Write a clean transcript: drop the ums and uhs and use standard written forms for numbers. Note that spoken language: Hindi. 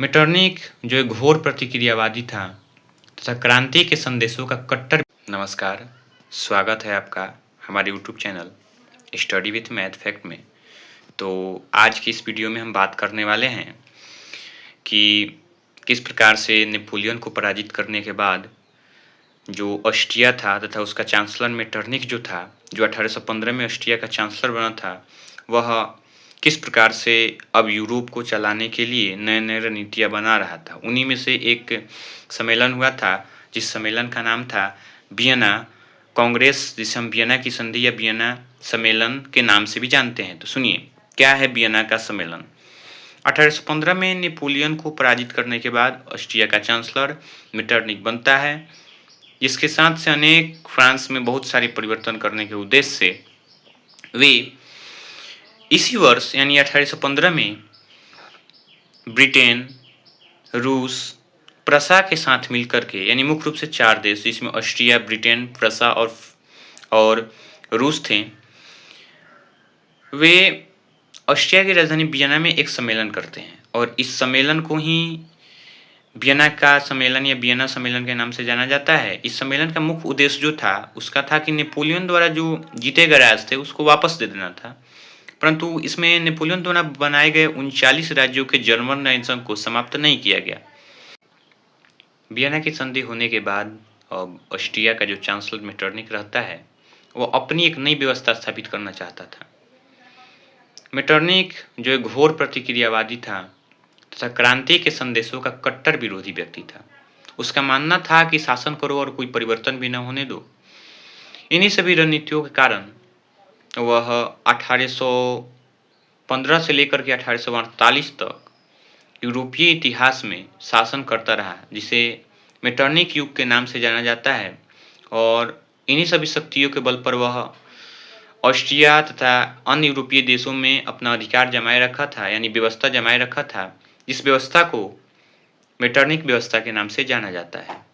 मेटरनिख जो एक घोर प्रतिक्रियावादी था तथा क्रांति के संदेशों का कट्टर। नमस्कार, स्वागत है आपका हमारे YouTube channel study with math fact में। तो आज की इस वीडियो में हम बात करने वाले हैं कि किस प्रकार से नेपोलियन को पराजित करने के बाद जो ऑस्ट्रिया था तथा उसका चांसलर मेटरनिख जो था, जो 1815 में ऑस्ट्रिया का चांसलर बना था, वह किस प्रकार से अब यूरोप को चलाने के लिए नए-नए रणनीतियाँ बना रहा था। उन्हीं में से एक सम्मेलन हुआ था, जिस सम्मेलन का नाम था वियना कांग्रेस, जिसे हम वियना की संधि या वियना सम्मेलन के नाम से भी जानते हैं। तो सुनिए, क्या है वियना का सम्मेलन? 1815 में नेपोलियन को पराजित करने के बाद ऑस्ट्रिया का चांसलर मेटरनिख बनता है, जिसके साथ से अनेक फ्रांस में बहुत सारे परिवर्तन करने के उद्देश्य से वे इसी वर्ष यानी 1815 में ब्रिटेन, रूस, प्रसा के साथ मिलकर के, यानी मुख्य रूप से 4 देश जिसमें ऑस्ट्रिया, ब्रिटेन, प्रसा और रूस थे, वे ऑस्ट्रिया की राजधानी वियना में एक सम्मेलन करते हैं और इस सम्मेलन को ही वियना का सम्मेलन या वियना सम्मेलन के नाम से जाना जाता है। इस सम्मेलन का मुख्य उद्देश्य जो था, उसका था कि नेपोलियन द्वारा जो जीते गए राज्य थे उसको वापस दे देना था, परंतु इसमें नेपोलियन द्वारा बनाए गए 39 राज्यों के जर्मन राज्यों को समाप्त नहीं किया गया। वियना की संधि होने के बाद ऑस्ट्रिया का जो चांसलर मेटरनिख रहता है, वो अपनी एक नई व्यवस्था स्थापित करना चाहता था। मेटरनिख जो एक घोर प्रतिक्रियावादी था तथा क्रांति के संदेशों का कट्टर विरोधी व्यक्ति था। उसका मानना था कि शासन करो और कोई परिवर्तन भी न होने दो। इन्हीं सभी रणनीतियों के कारण वह 1815 से लेकर के 1848 तक यूरोपीय इतिहास में शासन करता रहा, जिसे मेटरनिख युग के नाम से जाना जाता है। और इन्हीं सभी शक्तियों के बल पर वह ऑस्ट्रिया तथा अन्य यूरोपीय देशों में अपना अधिकार जमाए रखा था, यानी व्यवस्था जमाए रखा था, जिस व्यवस्था को मेटरनिख व्यवस्था के नाम से जाना जाता है।